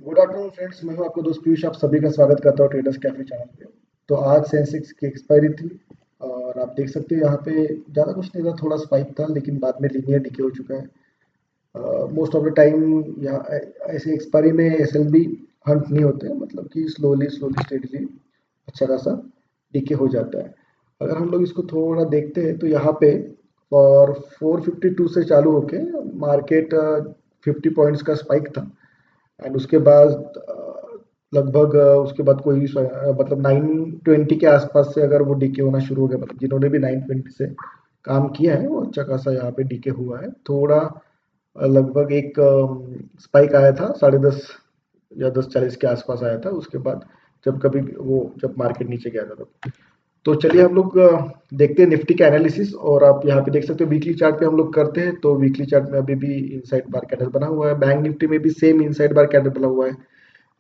Good afternoon friends, मैं हूं आपका दोस्त पीयूष। आप सभी का स्वागत करता हूं ट्रेडर्स कैफे चैनल पे। तो आज सेंसेक्स की एक्सपायरी थी और आप देख सकते हो यहाँ पे ज़्यादा कुछ नहीं था, थोड़ा स्पाइक था लेकिन बाद में लीनियर डिके हो चुका है। मोस्ट ऑफ द टाइम यहाँ ऐसे एक्सपायरी में एसएलबी हंट नहीं होते हैं, मतलब कि स्लोली स्लोली स्टेडीली अच्छा खासा डिके हो जाता है। अगर हम लोग इसको थोड़ा देखते हैं तो यहाँ पे और 452 से चालू होके मार्केट 50 पॉइंट्स का स्पाइक था। एंड उसके बाद लगभग उसके बाद कोई मतलब 920 के आसपास से अगर वो डीके होना शुरू हो गया, मतलब जिन्होंने भी 920 से काम किया है वो अच्छा खासा यहाँ पे डीके हुआ है। थोड़ा लगभग एक स्पाइक आया था 10:30 या 10:40 के आसपास आया था। उसके बाद जब कभी वो जब मार्केट नीचे गया था तब। तो चलिए हम लोग देखते हैं निफ्टी का एनालिसिस। और आप यहाँ पे देख सकते हो वीकली चार्ट पे हम लोग करते हैं, तो वीकली चार्ट में अभी भी इनसाइड बार कैंडल बना हुआ है। बैंक निफ्टी में भी सेम इनसाइड बार कैंडल बना हुआ है।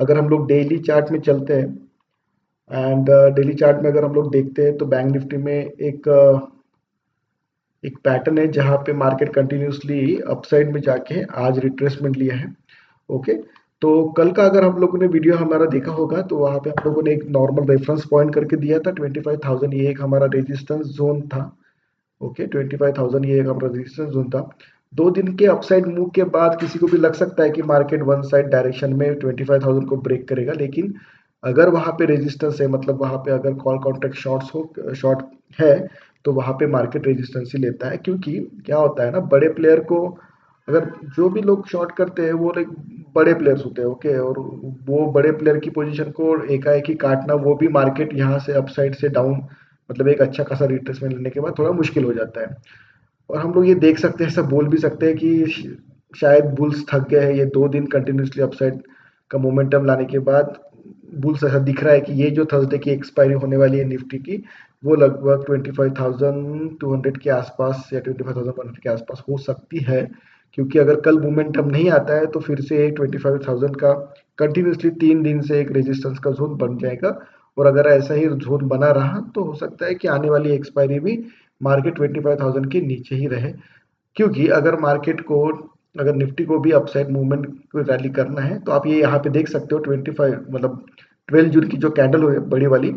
अगर हम लोग डेली चार्ट में चलते हैं एंड डेली चार्ट में अगर हम लोग देखते हैं तो बैंक निफ्टी में एक पैटर्न है जहां पे मार्केट कंटिन्यूसली अपसाइड में जाके आज रिट्रेसमेंट लिया है। ओके, तो कल का अगर हम लोगों ने वीडियो हमारा देखा होगा तो वहां पे हम लोगों ने एक नॉर्मल रेफरेंस पॉइंट करके दिया था 25,000, ये एक हमारा रेजिस्टेंस जोन था। ओके, 25,000 ये एक हमारा रेजिस्टेंस जोन था। 2 दिन के अपसाइड मूव के बाद किसी को भी लग सकता है कि मार्केट वन साइड डायरेक्शन में 25,000 को ब्रेक करेगा, लेकिन अगर वहां पे रेजिस्टेंस है, मतलब वहां पे अगर कॉल कॉन्ट्रैक्ट शॉर्ट है तो वहां पे मार्केट रेजिस्टेंस ही लेता है। क्योंकि क्या होता है ना, बड़े प्लेयर को अगर जो भी लोग शॉर्ट करते हैं वो लाइक बड़े प्लेयर्स होते हैं। ओके, और वो बड़े प्लेयर की पोजीशन को एकाएक ही काटना, वो भी मार्केट यहाँ से अपसाइड से डाउन, मतलब एक अच्छा खासा रिट्रेसमेंट लेने के बाद थोड़ा मुश्किल हो जाता है। और हम लोग ये देख सकते हैं, ऐसा बोल भी सकते हैं कि शायद बुल्स थक गए हैं। ये 2 दिन कंटिन्यूसली अपसाइड का मोमेंटम लाने के बाद बुल्स ऐसा दिख रहा है कि ये जो थर्सडे की एक्सपायरी होने वाली है निफ्टी की, वो लगभग 25,200 के आसपास या 25,100 के आसपास हो सकती है। क्योंकि अगर कल मोमेंटम नहीं आता है तो फिर से 25,000 का कंटिन्यूसली 3 दिन से एक रेजिस्टेंस का जोन बन जाएगा। और अगर ऐसा ही जोन बना रहा तो हो सकता है कि आने वाली एक्सपायरी भी मार्केट 25,000 के नीचे ही रहे। क्योंकि अगर मार्केट को, अगर निफ्टी को भी अपसाइड मूवमेंट को रैली करना है तो आप ये यहाँ पे देख सकते हो 25 मतलब 12 जून की जो कैंडल हुई बड़ी वाली,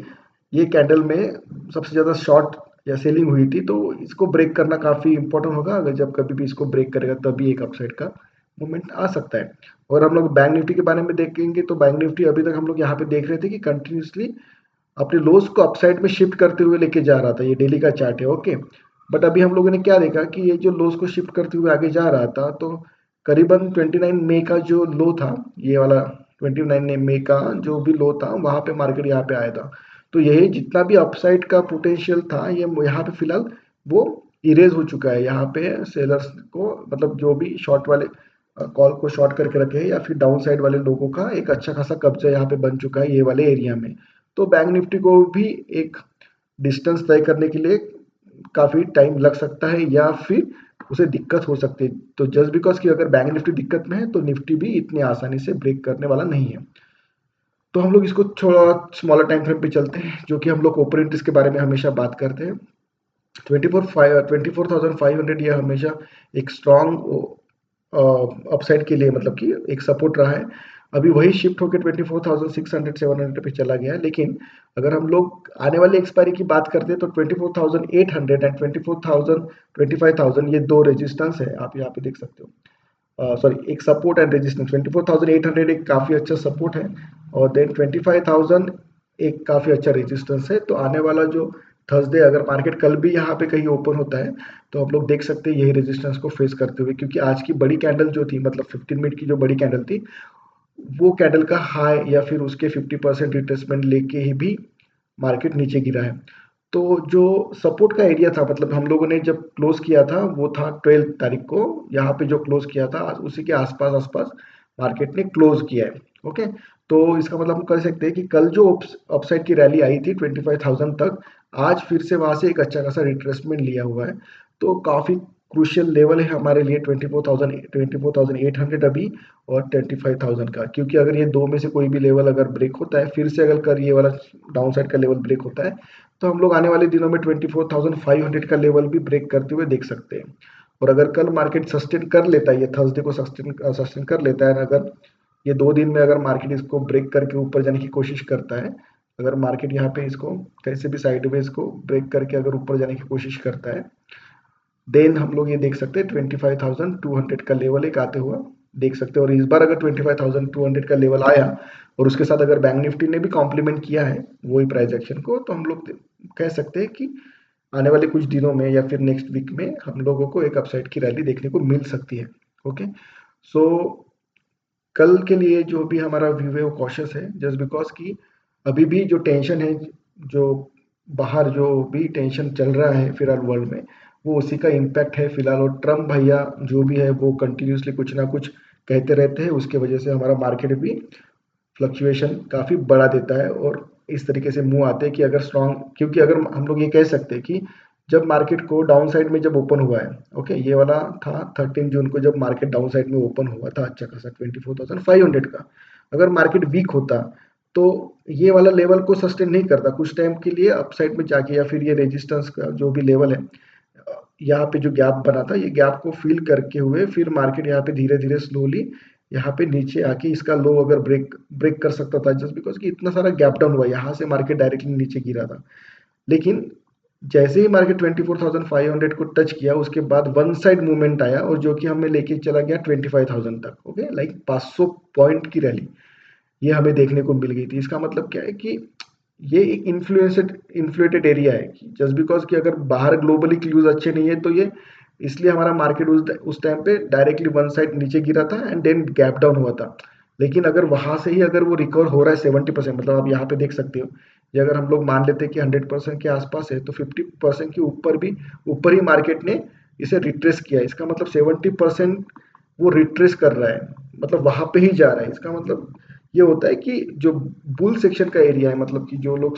ये कैंडल में सबसे ज्यादा शॉर्ट या सेलिंग हुई थी। तो इसको ब्रेक करना काफी इंपॉर्टेंट होगा। अगर जब कभी भी इसको ब्रेक करेगा तभी एक अपसाइड का मूवमेंट आ सकता है। और हम लोग बैंक निफ्टी के बारे में देखेंगे तो बैंक निफ्टी अभी तक हम लोग यहाँ पे देख रहे थे कि कंटिन्यूसली अपने लोस को अपसाइड में शिफ्ट करते हुए लेके जा रहा था। ये डेली का चार्ट है। ओके, बट अभी हम लोगों ने क्या देखा कि ये जो लोस को शिफ्ट करते हुए आगे जा रहा था, तो करीबन 29 मई का जो लो था, ये वाला 29 मई का जो भी लो था वहां पे मार्केट यहाँ पे आया था। तो यही जितना भी अपसाइड का पोटेंशियल था ये यहाँ पे फिलहाल वो इरेज हो चुका है। यहाँ पे सेलर्स को, मतलब जो भी शॉर्ट वाले कॉल को शॉर्ट करके रखे हैं या फिर डाउन साइड वाले लोगों का एक अच्छा खासा कब्जा यहाँ पे बन चुका है ये वाले एरिया में। तो बैंक निफ्टी को भी एक डिस्टेंस तय करने के लिए काफी टाइम लग सकता है या फिर उसे दिक्कत हो सकती है। तो जस्ट बिकॉज कि अगर बैंक निफ्टी दिक्कत में है तो निफ्टी भी इतनी आसानी से ब्रेक करने वाला नहीं है। तो हम लोग इसको थोड़ा स्मॉलर टाइम फ्रेम पे चलते हैं, जो कि हम लोग ओपन इंटरेस्ट के बारे में हमेशा बात करते हैं। 24,500 ये हमेशा एक स्ट्रॉन्ग अपसाइड के लिए, मतलब कि एक सपोर्ट रहा है। अभी वही शिफ्ट होकर 24,600 700 पे चला गया है। लेकिन अगर हम लोग आने वाली एक्सपायरी की बात करते हैं तो 24,800 एंड 24,000 25,000 ये दो रेजिस्टेंस है, आप यहाँ पे देख सकते हो। सॉरी, एक सपोर्ट एंड रेजिस्टेंस 24,800 एक काफी अच्छा सपोर्ट है और देन 25,000 एक काफी अच्छा रेजिस्टेंस है। तो आने वाला जो थर्सडे अगर मार्केट कल भी यहाँ पे कहीं ओपन होता है तो आप लोग देख सकते हैं यही रेजिस्टेंस को फेस करते हुए, क्योंकि आज की बड़ी कैंडल जो थी, मतलब 15 मिनट की जो बड़ी कैंडल थी, वो कैंडल का हाई या फिर उसके 50% रिट्रेसमेंट लेके ही भी मार्केट नीचे गिरा है। तो जो सपोर्ट का एरिया था, मतलब हम लोगों ने जब क्लोज किया था वो था 12 तारीख को, यहाँ पे जो क्लोज किया था उसी के आसपास आसपास मार्केट ने क्लोज किया है। ओके, तो इसका मतलब हम कह सकते हैं कि कल जो अपसाइड की रैली आई थी 25,000 तक, आज फिर से वहां से एक अच्छा खासा रिट्रेसमेंट लिया हुआ है। तो काफी क्रूशियल लेवल है हमारे लिए 24,800 अभी और 25,000 का। क्योंकि अगर ये दो में से कोई भी लेवल अगर ब्रेक होता है, फिर से अगर कर ये वाला डाउन साइड का लेवल ब्रेक होता है, तो हम लोग आने वाले दिनों में 24,500 का लेवल भी ब्रेक करते हुए देख सकते हैं। और अगर कल मार्केट सस्टेन कर लेता है, ये थर्सडे को सस्टेन सस्टेन कर लेता है, अगर ये 2 दिन में अगर मार्केट इसको ब्रेक करके ऊपर जाने की कोशिश करता है, अगर मार्केट यहाँ पे इसको कैसे भी साइडवेज को ब्रेक करके अगर ऊपर जाने की कोशिश करता है, देन हम लोग ये देख सकते हैं 25,200 का लेवल एक आते हुआ देख सकते हैं। और इस बार अगर 25,200 का लेवल आया और उसके साथ अगर बैंक निफ्टी ने भी कॉम्प्लीमेंट किया है वही प्राइस एक्शन को, तो हम लोग कह सकते हैं कि आने वाले कुछ दिनों में या फिर नेक्स्ट वीक में हम लोगों को एक अपसाइड की रैली देखने को मिल सकती है। ओके, सो कल के लिए जो भी हमारा व्यू है वो कॉशियस है, जस्ट बिकॉज कि अभी भी जो टेंशन है, जो बाहर जो भी टेंशन चल रहा है फिलहाल वर्ल्ड में, वो उसी का इम्पैक्ट है फिलहाल। और ट्रम्प भैया जो भी है वो कंटिन्यूसली कुछ ना कुछ कहते रहते हैं, उसके वजह से हमारा मार्केट भी फ्लक्चुएशन काफ़ी बढ़ा देता है और इस तरीके से मुंह आते हैं कि अगर स्ट्रॉन्ग, क्योंकि अगर हम लोग ये कह सकते हैं कि जब मार्केट को डाउन साइड में जब ओपन हुआ है, ओके, ये वाला था 13 जून को जब मार्केट डाउन साइड में ओपन हुआ था अच्छा खासा 24,500 का, अगर मार्केट वीक होता तो ये वाला लेवल को सस्टेन नहीं करता, कुछ टाइम के लिए अपसाइड में जाके या फिर ये रेजिस्टेंस का जो भी लेवल है, यहाँ पे जो गैप बना था ये गैप को फिल करके हुए फिर मार्केट यहाँ पे धीरे धीरे स्लोली यहाँ पे नीचे आके इसका लो अगर ब्रेक ब्रेक कर सकता था, जस्ट बिकॉज कि इतना सारा गैप डाउन हुआ, यहाँ से मार्केट डायरेक्टली नीचे गिरा था। लेकिन जैसे ही मार्केट 24,500 को टच किया उसके बाद वन साइड मूवमेंट आया और जो कि हमें लेके चला गया 25,000 तक। ओके, लाइक 500 पॉइंट की रैली ये हमें देखने को मिल गई थी। इसका मतलब क्या है कि ये एक इन्फ्लेटेड एरिया है, जस्ट बिकॉज कि अगर बाहर ग्लोबली क्लूज अच्छे नहीं है तो ये इसलिए हमारा मार्केट उस टाइम पे डायरेक्टली वन साइड नीचे गिरा था एंड देन गैप डाउन हुआ था। लेकिन अगर वहां से ही अगर वो रिकवर हो रहा है 70%, मतलब आप यहाँ पे देख सकते हो, ये अगर हम लोग मान लेते हैं कि 100% के आसपास है तो 50% के ऊपर भी ऊपर ही मार्केट ने इसे रिट्रेस किया है। इसका मतलब 70% वो रिट्रेस कर रहा है, मतलब वहां पे ही जा रहा है। इसका मतलब ये होता है कि जो बुल सेक्शन का एरिया है, मतलब कि जो लोग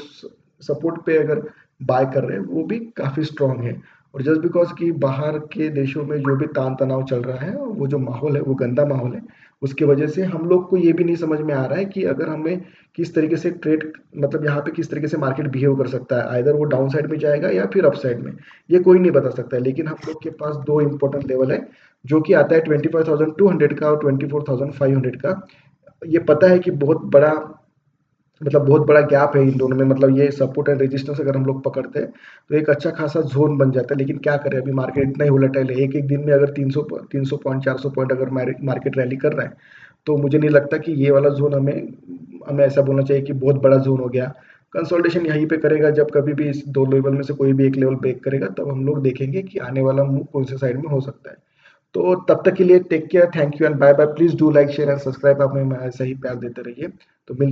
सपोर्ट पे अगर बाय कर रहे हैं वो भी काफी स्ट्रांग है। और जस्ट बिकॉज कि बाहर के देशों में जो भी तान तनाव चल रहा है, वो जो माहौल है वो गंदा माहौल है, उसकी वजह से हम लोग को ये भी नहीं समझ में आ रहा है कि अगर हमें किस तरीके से ट्रेड, मतलब यहाँ पे किस तरीके से मार्केट बिहेव कर सकता है, आइदर वो डाउन साइड में जाएगा या फिर अप साइड में, ये कोई नहीं बता सकता है। लेकिन हम लोग के पास दो इंपॉर्टेंट लेवल है जो कि आता है 25,200 का और 24,500 का। ये पता है कि बहुत बड़ा, मतलब बहुत बड़ा गैप है इन दोनों में, मतलब ये सपोर्ट एंड रेजिस्टेंस अगर हम लोग पकड़ते हैं तो एक अच्छा खासा जोन बन जाता है। लेकिन क्या करें, अभी मार्केट इतना ही वोलेटाइल है, एक एक दिन में अगर 300 पॉइंट 400 पॉइंट अगर मार्केट रैली कर रहा है तो मुझे नहीं लगता कि ये वाला जोन हमें हमें ऐसा बोलना चाहिए कि बहुत बड़ा जोन हो गया। कंसोलिडेशन यहीं पे करेगा, जब कभी भी इस दो लेवल में से कोई भी एक लेवल ब्रेक करेगा तब हम लोग देखेंगे कि आने वाला मूव कौन से साइड में हो सकता है। तो तब तक के लिए take care, thank you and bye bye. Please do like share and subscribe, आप हमें ऐसा ही प्यार देते रहिए। तो मिल